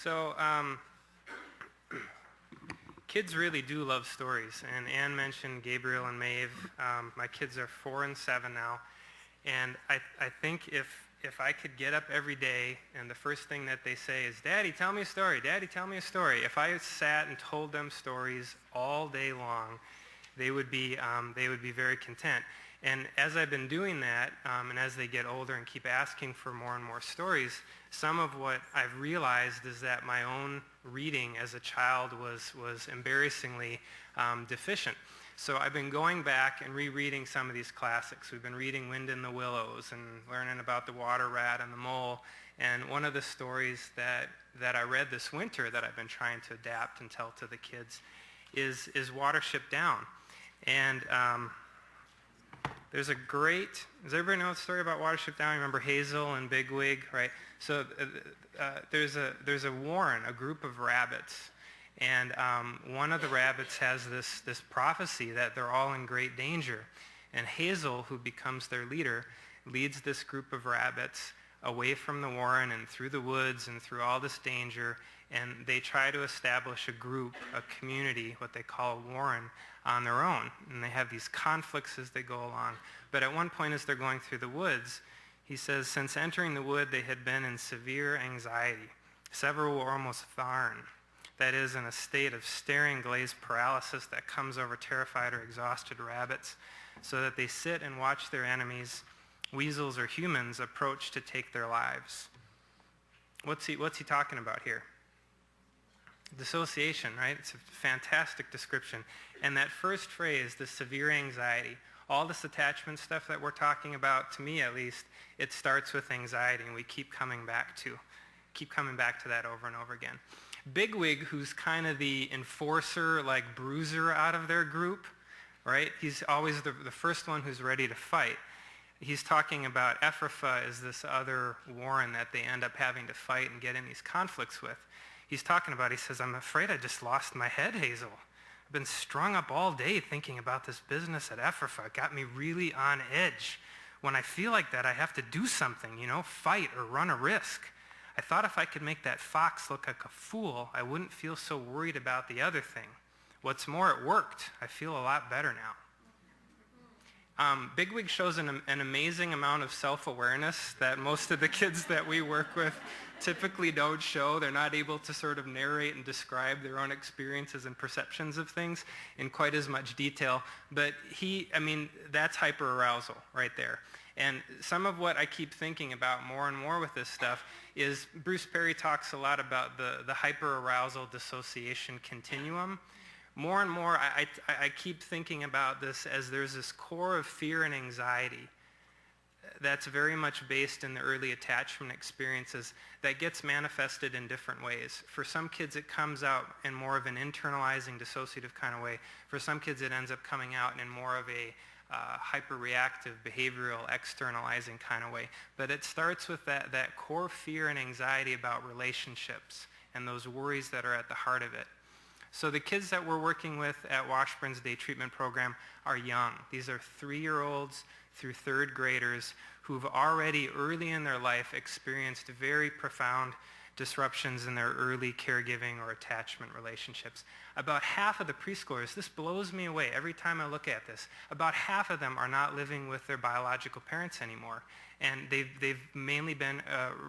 So kids really do love stories, and Anne mentioned Gabriel and Maeve. My kids are 4 and 7 now, and I think if I could get up every day and the first thing that they say is, "Daddy, tell me a story. Daddy, tell me a story." If I sat and told them stories all day long, they would be very content. And as I've been doing that, and as they get older and keep asking for more and more stories, some of what I've realized is that my own reading as a child was embarrassingly deficient. So I've been going back and rereading some of these classics. We've been reading Wind in the Willows and learning about the water rat and the mole. And one of the stories that I read this winter that I've been trying to adapt and tell to the kids is Watership Down. And there's a great, does everybody know the story about Watership Down? You remember Hazel and Bigwig, right? So there's a warren, a group of rabbits. And one of the rabbits has this prophecy that they're all in great danger. And Hazel, who becomes their leader, leads this group of rabbits away from the warren and through the woods and through all this danger. And they try to establish a group, a community, what they call a warren, on their own. And they have these conflicts as they go along. But at one point as they're going through the woods, he says, since entering the wood, they had been in severe anxiety. Several were almost thorn. That is, in a state of staring glazed paralysis that comes over terrified or exhausted rabbits, so that they sit and watch their enemies, weasels or humans, approach to take their lives. What's he talking about here? Dissociation, right? It's a fantastic description. And that first phrase, the severe anxiety, all this attachment stuff that we're talking about, to me at least, it starts with anxiety, and we keep coming back to that over and over again. Bigwig, who's kind of the enforcer, like bruiser out of their group, right? He's always the first one who's ready to fight. He's talking about Ephrathah is this other warren that they end up having to fight and get in these conflicts with. He's talking about, he says, I'm afraid I just lost my head, Hazel. I've been strung up all day thinking about this business at Ephrathah. It got me really on edge. When I feel like that, I have to do something, fight or run a risk. I thought if I could make that fox look like a fool, I wouldn't feel so worried about the other thing. What's more, it worked. I feel a lot better now. Bigwig shows an amazing amount of self-awareness that most of the kids that we work with typically don't show. They're not able to sort of narrate and describe their own experiences and perceptions of things in quite as much detail. But that's hyperarousal right there. And some of what I keep thinking about more and more with this stuff is Bruce Perry talks a lot about the hyperarousal dissociation continuum. More and more, I keep thinking about this as there's this core of fear and anxiety that's very much based in the early attachment experiences that gets manifested in different ways. For some kids, it comes out in more of an internalizing, dissociative kind of way. For some kids, it ends up coming out in more of a hyper-reactive, behavioral, externalizing kind of way. But it starts with that core fear and anxiety about relationships and those worries that are at the heart of it. So the kids that we're working with at Washburn's Day Treatment Program are young. These are 3-year-olds through 3rd graders who've already early in their life experienced very profound disruptions in their early caregiving or attachment relationships. About half of the preschoolers, this blows me away every time I look at this, about half of them are not living with their biological parents anymore. And they've mainly been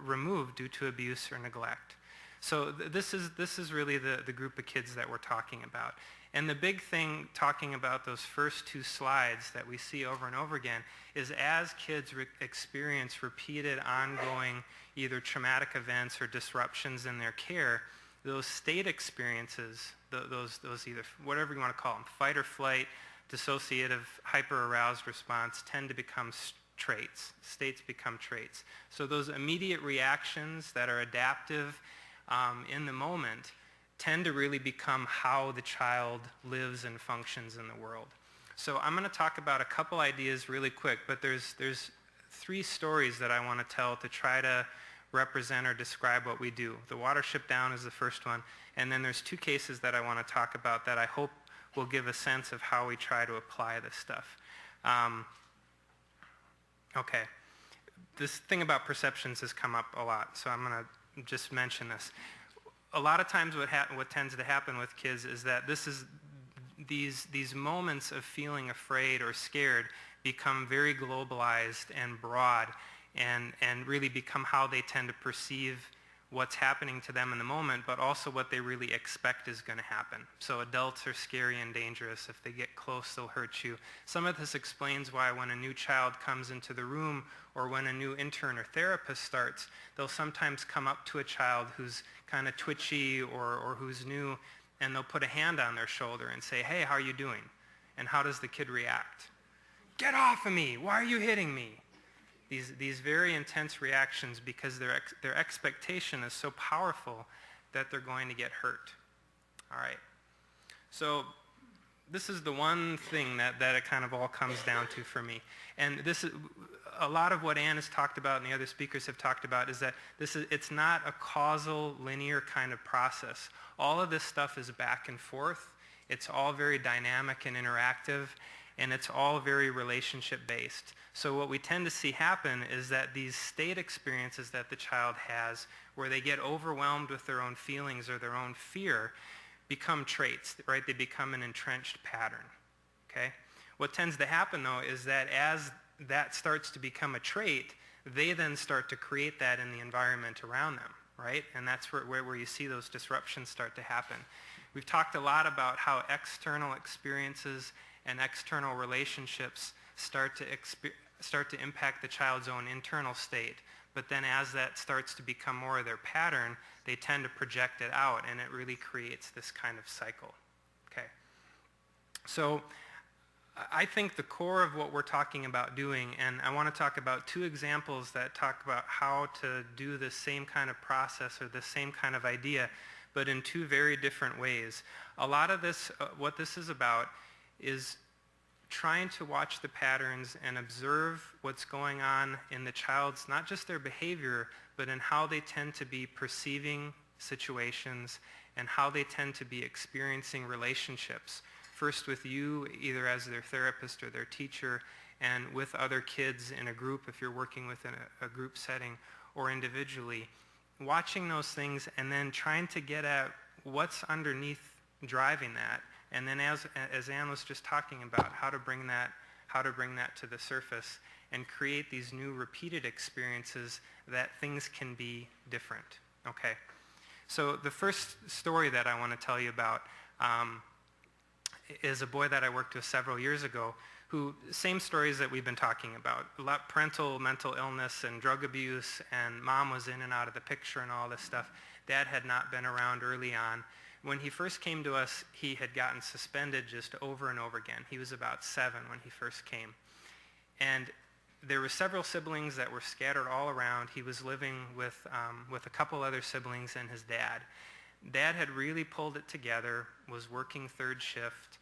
removed due to abuse or neglect. So this is really the group of kids that we're talking about. And the big thing talking about those first 2 slides that we see over and over again is as kids experience repeated ongoing either traumatic events or disruptions in their care, those state experiences, those either whatever you want to call them, fight or flight, dissociative, hyper-aroused response tend to become traits. States become traits. So those immediate reactions that are adaptive in the moment tend to really become how the child lives and functions in the world. So I'm going to talk about a couple ideas really quick, but there's 3 stories that I want to tell to try to represent or describe what we do. The Watership Down is the first one, and then there's 2 cases that I want to talk about that I hope will give a sense of how we try to apply this stuff. Okay, this thing about perceptions has come up a lot, so I'm going to just mention this. a lot of times what tends to happen with kids is that these moments of feeling afraid or scared become very globalized and broad and really become how they tend to perceive what's happening to them in the moment, but also what they really expect is going to happen. So adults are scary and dangerous. If they get close, they'll hurt you. Some of this explains why when a new child comes into the room or when a new intern or therapist starts, they'll sometimes come up to a child who's kind of twitchy or who's new, and they'll put a hand on their shoulder and say, "Hey, how are you doing?" And how does the kid react? "Get off of me! Why are you hitting me?" These very intense reactions because their expectation is so powerful that they're going to get hurt. All right. So this is the one thing that it kind of all comes down to for me. And this is a lot of what Ann has talked about and the other speakers have talked about is that it's not a causal, linear kind of process. All of this stuff is back and forth. It's all very dynamic and interactive, and it's all very relationship-based. So what we tend to see happen is that these state experiences that the child has, where they get overwhelmed with their own feelings or their own fear, become traits, right? They become an entrenched pattern, okay? What tends to happen, though, is that as that starts to become a trait, they then start to create that in the environment around them, right? And that's where you see those disruptions start to happen. We've talked a lot about how external experiences and external relationships start to impact the child's own internal state. But then as that starts to become more of their pattern, they tend to project it out, and it really creates this kind of cycle. Okay. So I think the core of what we're talking about doing, and I want to talk about two examples that talk about how to do the same kind of process or the same kind of idea, but in two very different ways. A lot of this, what this is about, is trying to watch the patterns and observe what's going on in the child's, not just their behavior, but in how they tend to be perceiving situations and how they tend to be experiencing relationships. First with you, either as their therapist or their teacher, and with other kids in a group if you're working within a group setting, or individually. Watching those things and then trying to get at what's underneath driving that. And then as Ann was just talking about, how to bring that to the surface and create these new repeated experiences that things can be different. Okay. So the first story that I want to tell you about is a boy that I worked with several years ago who, same stories that we've been talking about, parental mental illness and drug abuse, and mom was in and out of the picture and all this stuff. Dad had not been around early on. When he first came to us, he had gotten suspended just over and over again. He was about 7 when he first came. And there were several siblings that were scattered all around. He was living with a couple other siblings and his dad. Dad had really pulled it together, was working third shift,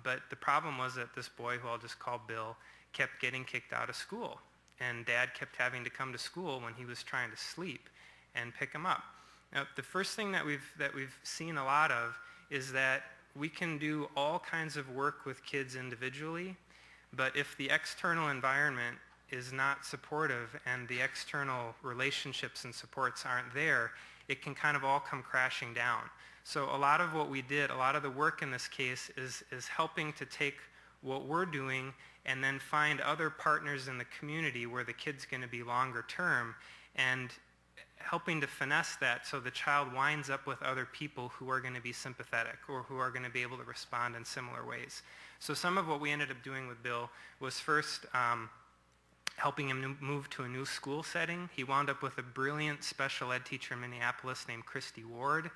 but the problem was that this boy, who I'll just call Bill, kept getting kicked out of school. And Dad kept having to come to school when he was trying to sleep and pick him up. Now, the first thing that we've seen a lot of is that we can do all kinds of work with kids individually, but if the external environment is not supportive and the external relationships and supports aren't there, it can kind of all come crashing down. So a lot of what we did, a lot of the work in this case is helping to take what we're doing and then find other partners in the community where the kid's going to be longer term, and helping to finesse that so the child winds up with other people who are going to be sympathetic or who are going to be able to respond in similar ways. So some of what we ended up doing with Bill was first helping him move to a new school setting. He wound up with a brilliant special ed teacher in Minneapolis named Christy Ward,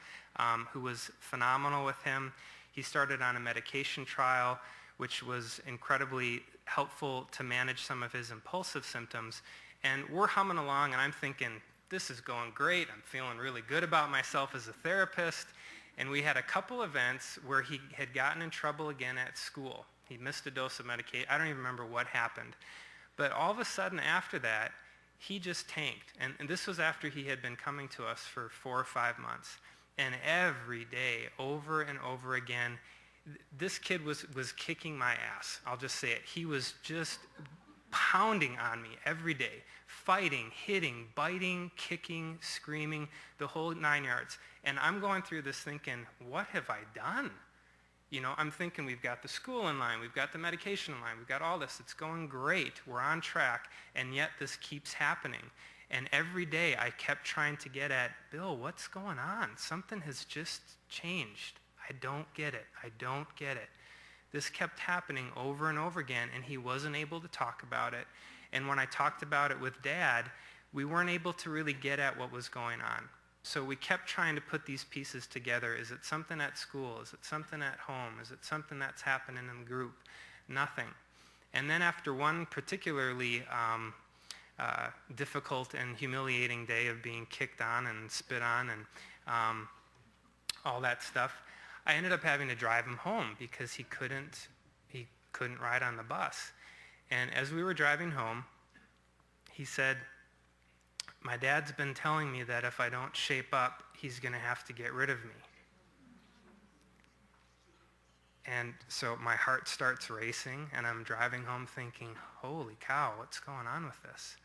who was phenomenal with him. He started on a medication trial, which was incredibly helpful to manage some of his impulsive symptoms. And we're humming along, and I'm thinking, this is going great. I'm feeling really good about myself as a therapist. And we had a couple events where he had gotten in trouble again at school. He missed a dose of medication. I don't even remember what happened. But all of a sudden after that, he just tanked. And this was after he had been coming to us for 4 or 5 months. And every day, over and over again, this kid was kicking my ass. I'll just say it. He was just pounding on me every day, fighting, hitting, biting, kicking, screaming, the whole 9 yards. And I'm going through this thinking, what have I done? You know, I'm thinking we've got the school in line, we've got the medication in line, we've got all this, it's going great, we're on track, and yet this keeps happening. And every day I kept trying to get at, Bill, what's going on? Something has just changed. I don't get it. I don't get it. This kept happening over and over again, and he wasn't able to talk about it. And when I talked about it with Dad, we weren't able to really get at what was going on. So we kept trying to put these pieces together. Is it something at school? Is it something at home? Is it something that's happening in the group? Nothing. And then after one particularly difficult and humiliating day of being kicked on and spit on and all that stuff, I ended up having to drive him home because he couldn't ride on the bus. And as we were driving home, he said, my dad's been telling me that if I don't shape up, he's going to have to get rid of me. And so my heart starts racing, and I'm driving home thinking, holy cow, what's going on with this?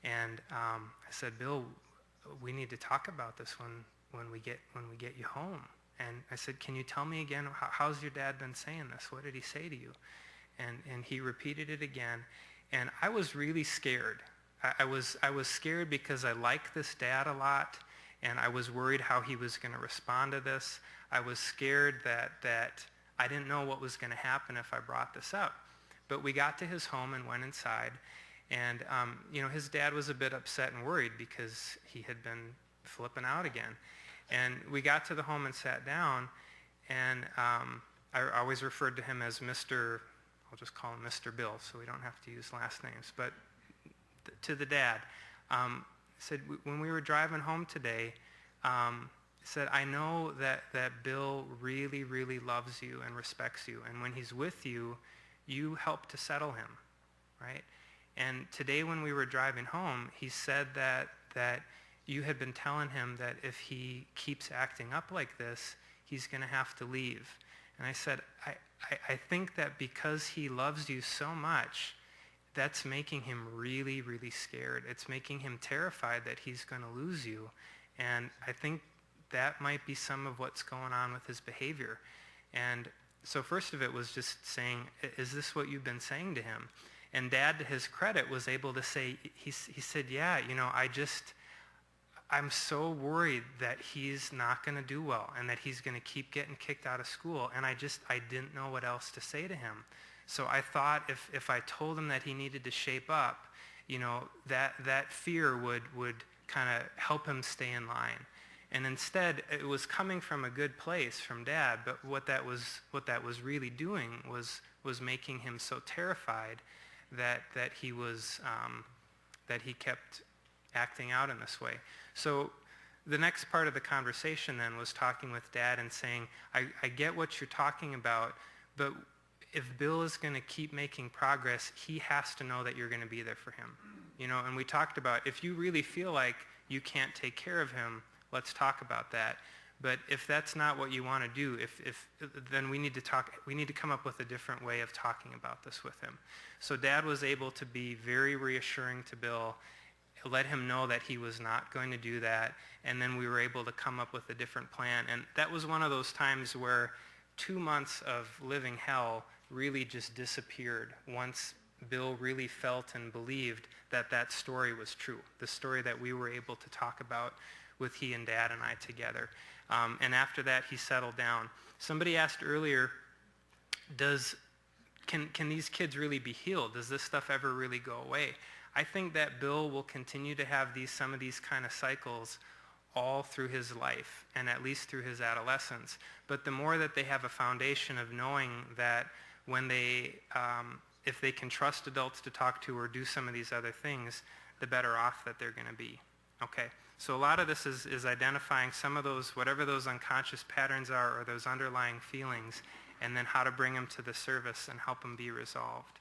And I said, Bill, we need to talk about this when we get you home. And I said, can you tell me again, how's your dad been saying this? What did he say to you? And he repeated it again. And I was really scared. I was scared because I liked this dad a lot, and I was worried how he was going to respond to this. I was scared that I didn't know what was going to happen if I brought this up. But we got to his home and went inside, and his dad was a bit upset and worried because he had been flipping out again. And we got to the home and sat down, and I always referred to him as Mr., I'll just call him Mr. Bill so we don't have to use last names, but to the dad, said, when we were driving home today, said, I know that Bill really, really loves you and respects you, and when he's with you, you help to settle him, right? And today when we were driving home, he said that you had been telling him that if he keeps acting up like this, he's going to have to leave. And I said, I think that because he loves you so much, that's making him really, really scared. It's making him terrified that he's going to lose you. And I think that might be some of what's going on with his behavior. And so first of it was just saying, is this what you've been saying to him? And Dad, to his credit, was able to say, he said, yeah, I'm so worried that he's not going to do well and that he's going to keep getting kicked out of school. And I didn't know what else to say to him. So I thought if I told him that he needed to shape up, that fear would kind of help him stay in line. And instead, it was coming from a good place from Dad, but what that was really doing was making him so terrified that he kept acting out in this way. So the next part of the conversation then was talking with Dad and saying, I get what you're talking about, but if Bill is going to keep making progress, he has to know that you're going to be there for him. And we talked about, if you really feel like you can't take care of him, let's talk about that. But if that's not what you want to do, then we need to come up with a different way of talking about this with him. So Dad was able to be very reassuring to Bill, let him know that he was not going to do that, and then we were able to come up with a different plan. And that was one of those times where 2 months of living hell really just disappeared once Bill really felt and believed that story was true, the story that we were able to talk about with he and Dad and I together. And after that, he settled down. Somebody asked earlier, can these kids really be healed? Does this stuff ever really go away? I think that Bill will continue to have some of these kind of cycles all through his life, and at least through his adolescence. But the more that they have a foundation of knowing that when if they can trust adults to talk to or do some of these other things, the better off that they're going to be. Okay, so a lot of this is identifying some of those, whatever those unconscious patterns are or those underlying feelings, and then how to bring them to the surface and help them be resolved.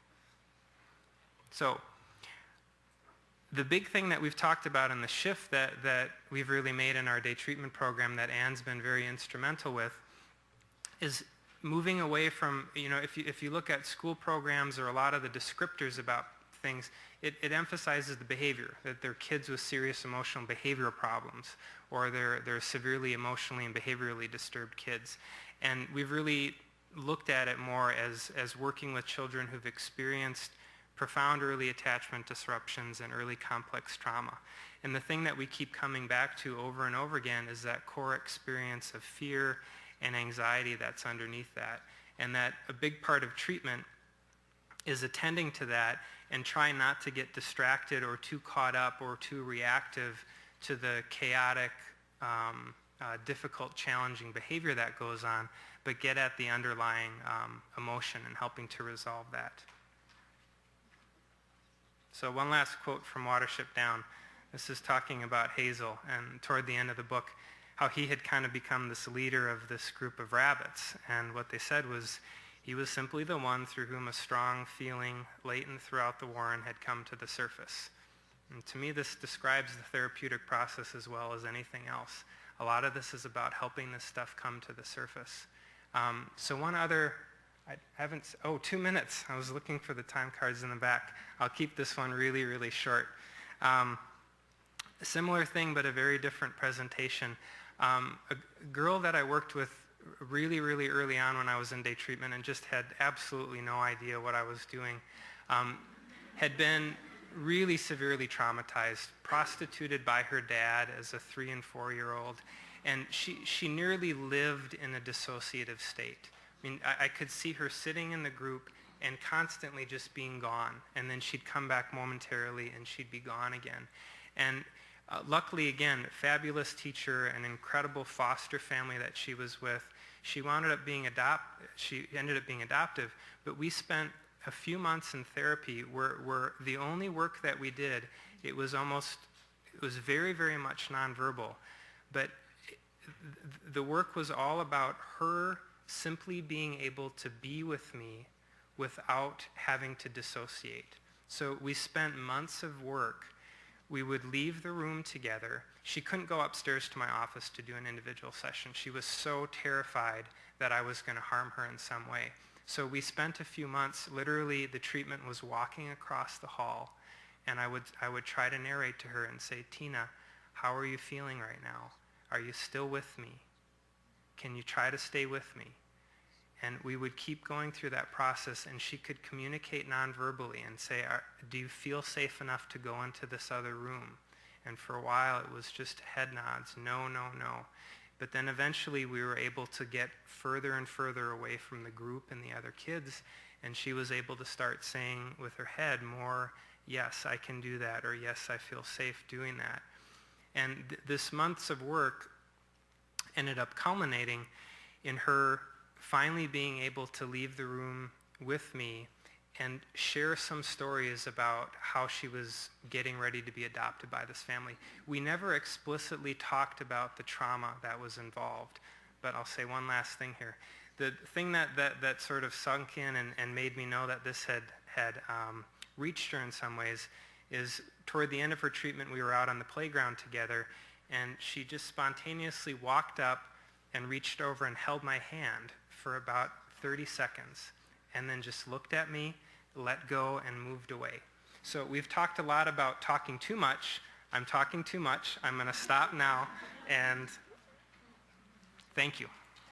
So the big thing that we've talked about in the shift that we've really made in our day treatment program that Anne's been very instrumental with is moving away from, if you look at school programs or a lot of the descriptors about things, it emphasizes the behavior, that they're kids with serious emotional and behavioral problems, or they're severely emotionally and behaviorally disturbed kids. And we've really looked at it more as working with children who've experienced profound early attachment disruptions and early complex trauma. And the thing that we keep coming back to over and over again is that core experience of fear and anxiety that's underneath that. And that a big part of treatment is attending to that and trying not to get distracted or too caught up or too reactive to the chaotic, difficult, challenging behavior that goes on, but get at the underlying emotion and helping to resolve that. So one last quote from Watership Down. This is talking about Hazel, and toward the end of the book, how he had kind of become this leader of this group of rabbits. And what they said was, he was simply the one through whom a strong feeling latent throughout the warren had come to the surface. And to me, this describes the therapeutic process as well as anything else. A lot of this is about helping this stuff come to the surface. So one other, 2 minutes. I was looking for the time cards in the back. I'll keep this one really, really short. A similar thing, but a very different presentation. A girl that I worked with really, really early on when I was in day treatment and just had absolutely no idea what I was doing, had been really severely traumatized, prostituted by her dad as a 3- and 4-year-old, and she nearly lived in a dissociative state. I mean, I could see her sitting in the group and constantly just being gone, and then she'd come back momentarily and she'd be gone again. And luckily, again, fabulous teacher, an incredible foster family that she was with. She ended up being adoptive, but we spent a few months in therapy where the only work that we did, it was very, very much nonverbal, but the work was all about her simply being able to be with me without having to dissociate. So we spent months of work. We would leave the room together. She couldn't go upstairs to my office to do an individual session. She was so terrified that I was going to harm her in some way. So we spent a few months, literally the treatment was walking across the hall, and I would try to narrate to her and say, Tina, how are you feeling right now? Are you still with me? Can you try to stay with me? And we would keep going through that process, and she could communicate nonverbally and say, do you feel safe enough to go into this other room? And for a while, it was just head nods, no, no, no. But then eventually, we were able to get further and further away from the group and the other kids, and she was able to start saying with her head more, yes, I can do that, or yes, I feel safe doing that. And this months of work ended up culminating in her finally being able to leave the room with me and share some stories about how she was getting ready to be adopted by this family. We never explicitly talked about the trauma that was involved, but I'll say one last thing here. The thing that sort of sunk in and made me know that this had reached her in some ways is toward the end of her treatment, we were out on the playground together, and she just spontaneously walked up and reached over and held my hand for about 30 seconds, and then just looked at me, let go, and moved away. So we've talked a lot about talking too much. I'm talking too much. I'm going to stop now, and thank you.